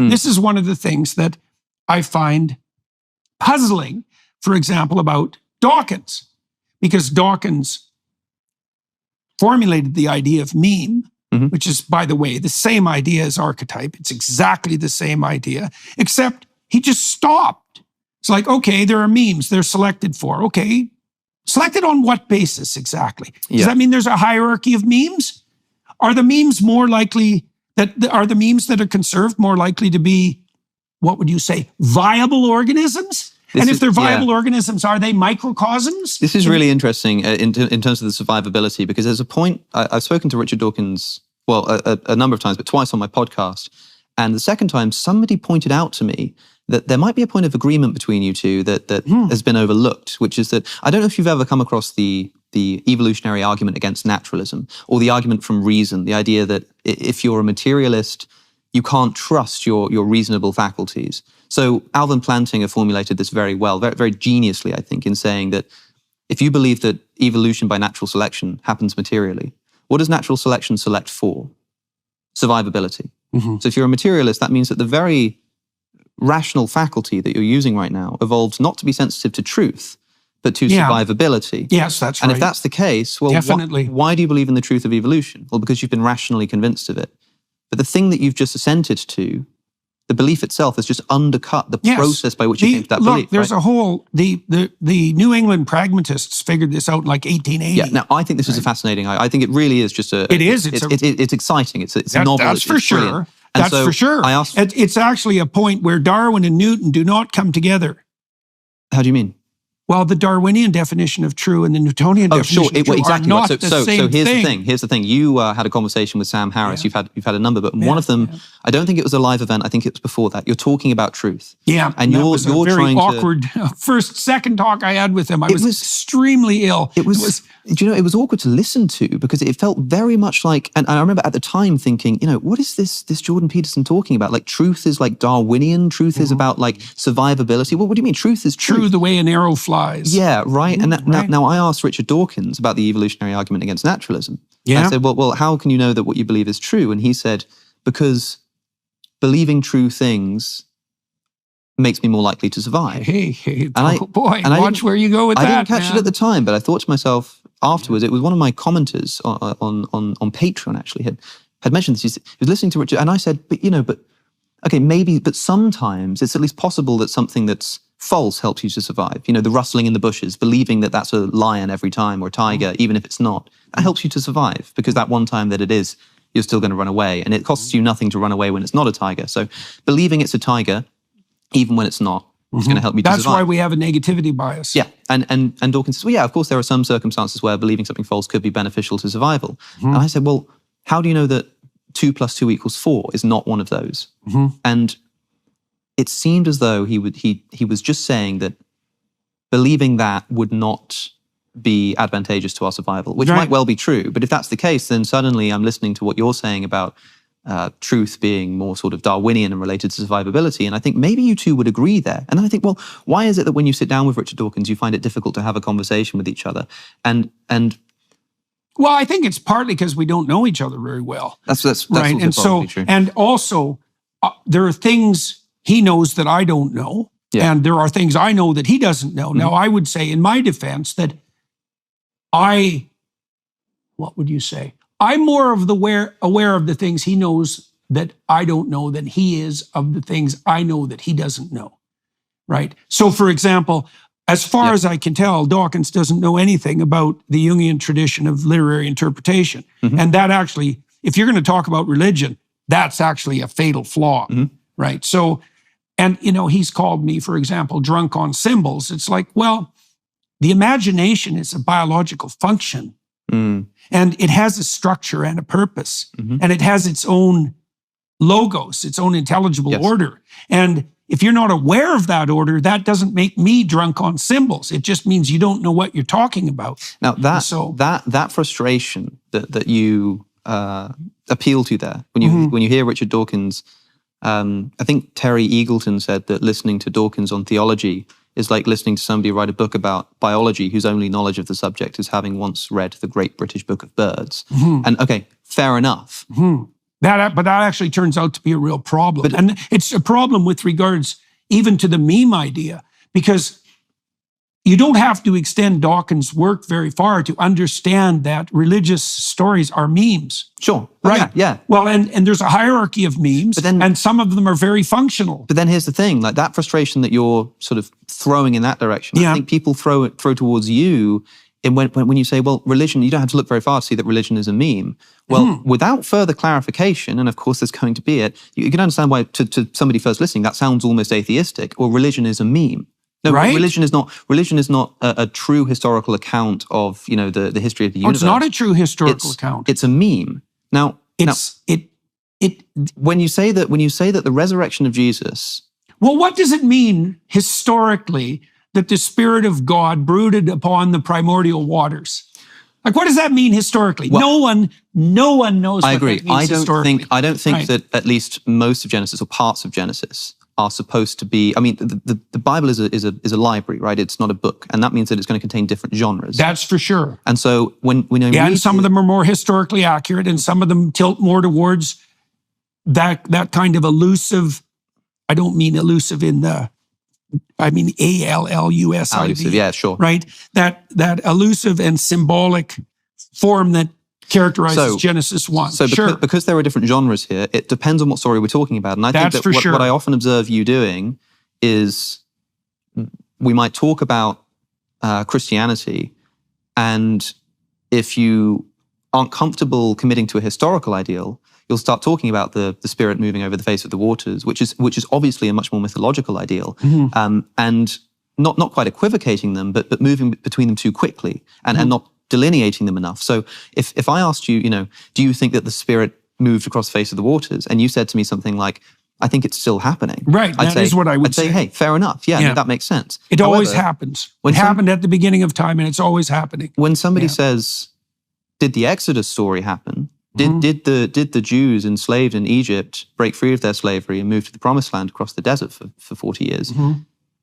This is one of the things that I find puzzling, for example, about Dawkins, because Dawkins formulated the idea of meme, which is, by the way, the same idea as archetype. It's exactly the same idea, except he just stopped. It's like, okay, there are memes, they're selected for. Okay, selected on what basis exactly? Does that mean there's a hierarchy of memes? Are the memes more likely are the memes that are conserved more likely to be, what would you say, viable organisms? And if they're viable organisms, are they microcosms? This is really interesting in terms of the survivability, because there's a point, I've spoken to Richard Dawkins, well, a number of times, but twice on my podcast. And the second time, somebody pointed out to me that there might be a point of agreement between you two that has been overlooked, which is that, I don't know if you've ever come across the evolutionary argument against naturalism, or the argument from reason, the idea that if you're a materialist, you can't trust your reasonable faculties. So Alvin Plantinga formulated this very well, very, very geniusly, I think, in saying that if you believe that evolution by natural selection happens materially, what does natural selection select for? Survivability. So if you're a materialist, that means that the very rational faculty that you're using right now evolved not to be sensitive to truth, but to survivability. Yes, that's right. And if that's the case, well, definitely. Why do you believe in the truth of evolution? Well, because you've been rationally convinced of it. But the thing that you've just assented to, the belief itself, has just undercut the process by which you came to that belief. There's a whole, the New England pragmatists figured this out in like 1880. Yeah, now I think this is a fascinating, I think it really is just It is. It's exciting. It's a novel. That's for sure. Brilliant. That's for sure. It's actually a point where Darwin and Newton do not come together. How do you mean? Well, the Darwinian definition of true and the Newtonian definition of true are not the same thing. So here's the thing. You had a conversation with Sam Harris. You've had a number, but one of them, I don't think it was a live event. I think it was before that. You're talking about truth. Yeah, and you're very trying awkward second talk I had with him. I was extremely ill. It was. Do you know, it was awkward to listen to, because it felt very much like, and I remember at the time thinking, what is this Jordan Peterson talking about? Like, truth is like Darwinian. Truth is about like survivability. Well, what do you mean? Truth is true. True the way an arrow flies. Yeah, right. And now I asked Richard Dawkins about the evolutionary argument against naturalism. Yeah. I said, well, how can you know that what you believe is true? And he said, because believing true things makes me more likely to survive. Hey, watch where you go with that. I didn't catch it at the time, but I thought to myself afterwards, it was one of my commenters on Patreon actually had mentioned this. He was listening to Richard, and I said, but sometimes it's at least possible that something that's false helps you to survive. The rustling in the bushes, believing that that's a lion every time or a tiger, even if it's not, that helps you to survive, because that one time that it is, you're still going to run away, and it costs you nothing to run away when it's not a tiger. So believing it's a tiger, even when it's not, it's going to help me to survive. That's why we have a negativity bias. Yeah, and Dawkins says, well, yeah, of course there are some circumstances where believing something false could be beneficial to survival. And I said, well, how do you know that 2 + 2 = 4 is not one of those? And it seemed as though he was just saying that believing that would not be advantageous to our survival, which might well be true. But if that's the case, then suddenly I'm listening to what you're saying about truth being more sort of Darwinian and related to survivability. And I think maybe you two would agree there. And I think, well, why is it that when you sit down with Richard Dawkins, you find it difficult to have a conversation with each other? And well, I think it's partly because we don't know each other very well. That's right. Also and so, true. And also, there are things he knows that I don't know. Yeah. And there are things I know that he doesn't know. Now, I would say in my defense that what would you say? I'm more aware of the things he knows that I don't know than he is of the things I know that he doesn't know, right? So, for example, as far as I can tell, Dawkins doesn't know anything about the Jungian tradition of literary interpretation. And that actually, if you're going to talk about religion, that's actually a fatal flaw, right? So, and, he's called me, for example, drunk on symbols. It's like, well, the imagination is a biological function. And it has a structure and a purpose, and it has its own logos, its own intelligible order. And if you're not aware of that order, that doesn't make me drunk on symbols. It just means you don't know what you're talking about. Now, that frustration that you appeal to there, when you hear Richard Dawkins, I think Terry Eagleton said that listening to Dawkins on theology is like listening to somebody write a book about biology whose only knowledge of the subject is having once read the Great British Book of Birds. And okay, fair enough. But that actually turns out to be a real problem. And it's a problem with regards even to the meme idea, because you don't have to extend Dawkins' work very far to understand that religious stories are memes. Sure. Right. Yeah. Well, and there's a hierarchy of memes, and some of them are very functional. But then here's the thing, like that frustration that you're sort of throwing in that direction, I think people throw towards you when you say, well, religion, you don't have to look very far to see that religion is a meme. Well, without further clarification, and of course there's going to be it, you can understand why to somebody first listening, that sounds almost atheistic, or religion is a meme. No, right? Religion is not a true historical account of the history of the universe. It's not a true historical account. It's a meme. Now, when you say that the resurrection of Jesus. Well, what does it mean historically that the Spirit of God brooded upon the primordial waters? Like, what does that mean historically? Well, no one knows. I what agree. That means historically. I don't think right. that at least most of Genesis or parts of Genesis are supposed to be. I mean, the Bible is a library, right? It's not a book, and that means that it's going to contain different genres. That's for sure. And so when I read and some of them are more historically accurate, and some of them tilt more towards that kind of elusive. I don't mean elusive I mean ALLUSIV. Elusive, yeah, sure. Right? That elusive and symbolic form that characterizes Genesis 1. So because there are different genres here, it depends on what story we're talking about. And I think that what I often observe you doing is we might talk about Christianity, and if you aren't comfortable committing to a historical ideal, you'll start talking about the Spirit moving over the face of the waters, which is obviously a much more mythological ideal, and not quite equivocating them, but moving between them too quickly and not delineating them enough. So if I asked you, do you think that the Spirit moved across the face of the waters, and you said to me something like, I think it's still happening. Right, that is what I would say. I'd say, hey, fair enough. Yeah, that makes sense. It always happens. It happened at the beginning of time, and it's always happening. When somebody says, did the Exodus story happen? Did the Jews enslaved in Egypt break free of their slavery and move to the Promised Land across the desert for 40 years?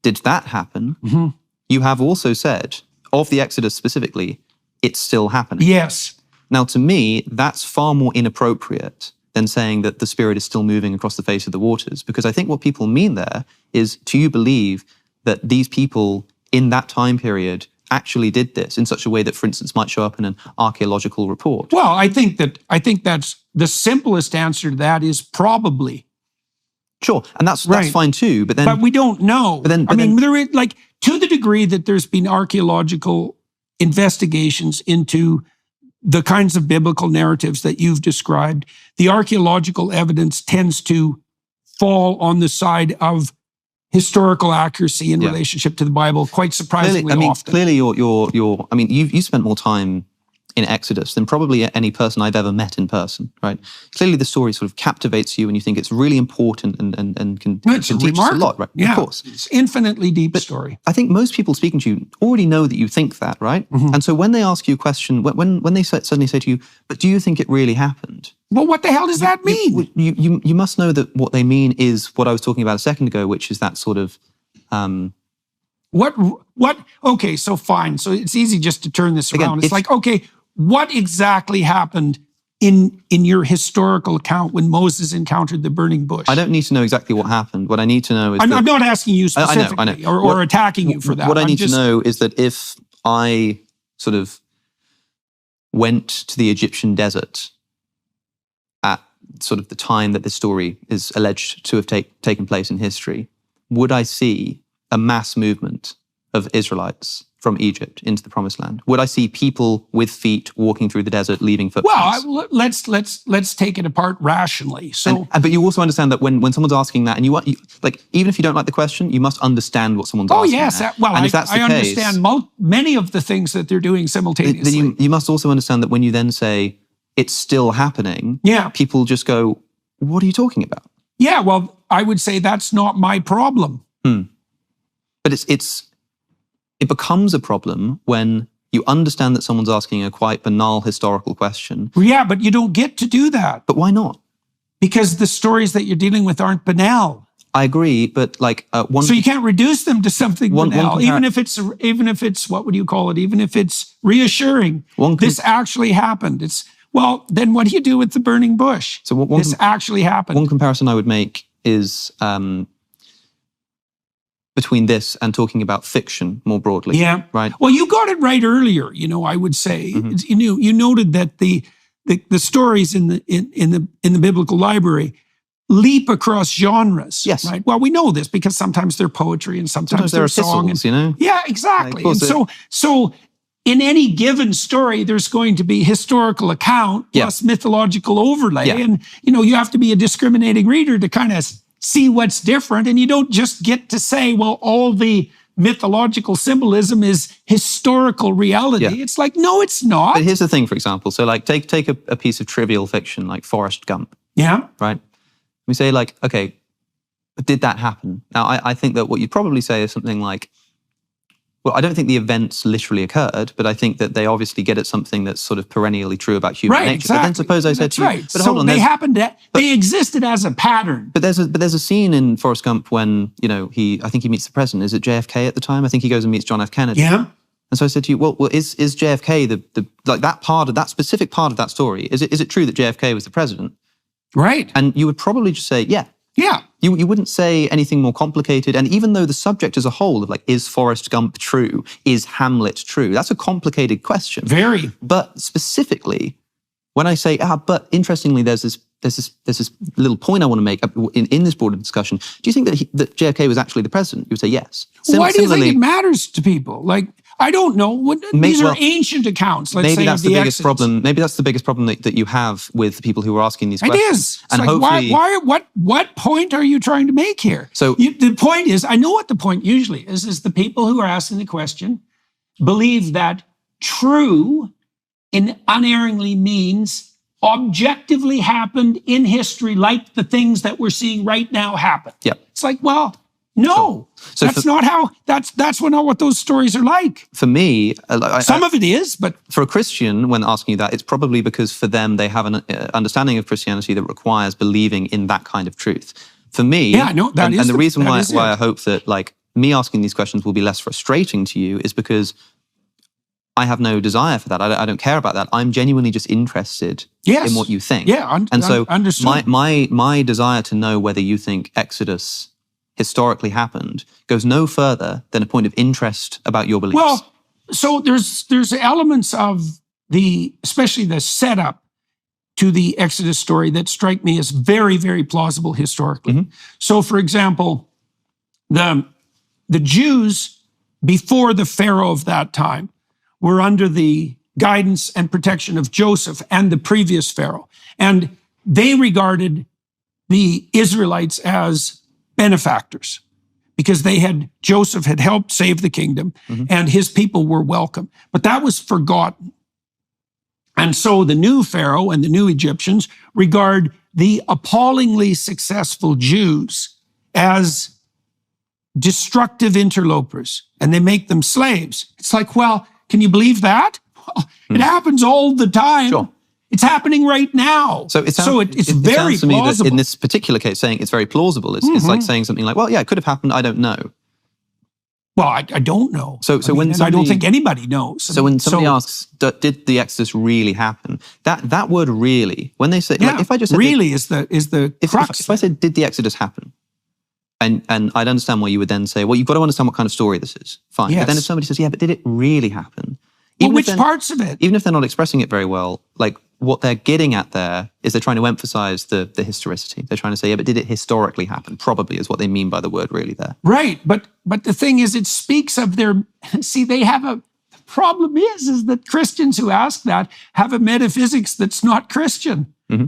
Did that happen? You have also said, of the Exodus specifically, it's still happening. Yes. Now, to me, that's far more inappropriate than saying that the Spirit is still moving across the face of the waters, because I think what people mean there is, do you believe that these people in that time period actually did this in such a way that, for instance, might show up in an archaeological report? Well, I think that's the simplest answer to that is probably. Sure, and that's fine too. But we don't know. There is, like, to the degree that there's been archaeological investigations into the kinds of biblical narratives that you've described, the archaeological evidence tends to fall on the side of historical accuracy in relationship to the Bible, quite surprisingly often. Clearly, you spent more time in Exodus than probably any person I've ever met in person, right? Clearly, the story sort of captivates you, and you think it's really important and can teach us a lot, right? Yeah, of course. It's infinitely deep story. I think most people speaking to you already know that you think that, right? And so when they ask you a question, when they suddenly say to you, but do you think it really happened? Well, what the hell does that mean? You must know that what they mean is what I was talking about a second ago, which is that sort of... What? Okay, so fine. So it's easy just to turn this around. It's like, okay, what exactly happened in your historical account when Moses encountered the burning bush? I don't need to know exactly what happened. What I need to know is I'm not asking you specifically I know. Or attacking you for that. What I need to know is that if I sort of went to the Egyptian desert at sort of the time that this story is alleged to have taken place in history, would I see a mass movement of Israelites from Egypt into the Promised Land? Would I see people with feet walking through the desert, leaving footprints? Well, let's take it apart rationally. So, but you also understand that when someone's asking that, and you like, even if you don't like the question, you must understand what someone's asking. Oh yes, and if that's the I case, understand many of the things that they're doing simultaneously. Then you must also understand that when you then say it's still happening, people just go, "What are you talking about?" Yeah, well, I would say that's not my problem. But it becomes a problem when you understand that someone's asking a quite banal historical question. Well, yeah, but you don't get to do that. But why not? Because the stories that you're dealing with aren't banal. I agree, but like so you can't reduce them to something banal, even if it's what would you call it? Even if it's reassuring. This actually happened. Well, then what do you do with the burning bush? So this actually happened. One comparison I would make is between this and talking about fiction more broadly. Yeah. Right. Well, you got it right earlier. I would say you noted that the stories in the biblical library leap across genres. Yes. Right. Well, we know this because sometimes they're poetry and sometimes they're song. Yeah, exactly. And so in any given story, there's going to be historical account plus mythological overlay. Yeah. And, you have to be a discriminating reader to kind of see what's different. And you don't just get to say, well, all the mythological symbolism is historical reality. Yeah. It's like, no, it's not. But here's the thing, for example. So like take a piece of trivial fiction like Forrest Gump. Yeah. Right? We say like, okay, did that happen? Now, I think that what you'd probably say is something like, well, I don't think the events literally occurred, but I think that they obviously get at something that's sort of perennially true about human nature. Exactly. But then suppose I said to you, right. But hold on, they happened. They existed as a pattern. But there's a scene in Forrest Gump when I think he meets the president. Is it JFK at the time? I think he goes and meets John F. Kennedy. Yeah. And so I said to you, well, is JFK the like that specific part of that story? Is it true that JFK was the president? Right. And you would probably just say, yeah. Yeah. You wouldn't say anything more complicated. And even though the subject as a whole of like, is Forrest Gump true? Is Hamlet true? That's a complicated question. Very. But specifically, when I say, but interestingly, there's this little point I want to make in this broader discussion. Do you think that JFK was actually the president? You would say yes. Why do you think it matters to people? Like, I don't know. These are ancient accounts. Let's say that's the biggest Exodus. problem. Maybe that's the biggest problem that you have with the people who are asking these questions. It is. And like, hopefully, what point are you trying to make here? So the point is, I know what the point usually is the people who are asking the question believe that true unerringly means objectively happened in history, like the things that we're seeing right now happen. Yeah. It's like, well, no, so that's not how. That's not what those stories are like. For me, some of it is, but for a Christian, when asking you that, it's probably because for them they have an understanding of Christianity that requires believing in that kind of truth. For me, and the reason why I hope that like me asking these questions will be less frustrating to you is because I have no desire for that. I don't care about that. I'm genuinely just interested in what you think. Yeah, and so understood. my desire to know whether you think Exodus historically happened goes no further than a point of interest about your beliefs. Well, so there's elements of especially the setup to the Exodus story that strike me as very, very plausible historically. Mm-hmm. So, for example, the Jews before the Pharaoh of that time were under the guidance and protection of Joseph and the previous Pharaoh, and they regarded the Israelites as benefactors because Joseph had helped save the kingdom and his people were welcome. But that was forgotten. And so the new Pharaoh and the new Egyptians regard the appallingly successful Jews as destructive interlopers and they make them slaves. It's like, well, can you believe that? Well, it happens all the time. Sure. It's happening right now. So it's very plausible. To me that in this particular case, saying it's very plausible is like saying something like, well, yeah, it could have happened. I don't know. Well, I don't know. I don't think anybody knows. So when somebody asks, did the Exodus really happen? That word really, when they say, like, if I just said really is the crux. If I said, did the Exodus happen? And I'd understand why you would then say, well, you've got to understand what kind of story this is. Fine. Yes. But then if somebody says, yeah, but did it really happen? Which parts of it? Even if they're not expressing it very well, like what they're getting at there is they're trying to emphasize the historicity. They're trying to say, yeah, but did it historically happen? Probably is what they mean by the word really there. Right. But the thing is, it speaks of the problem is that Christians who ask that have a metaphysics that's not Christian. Mm-hmm.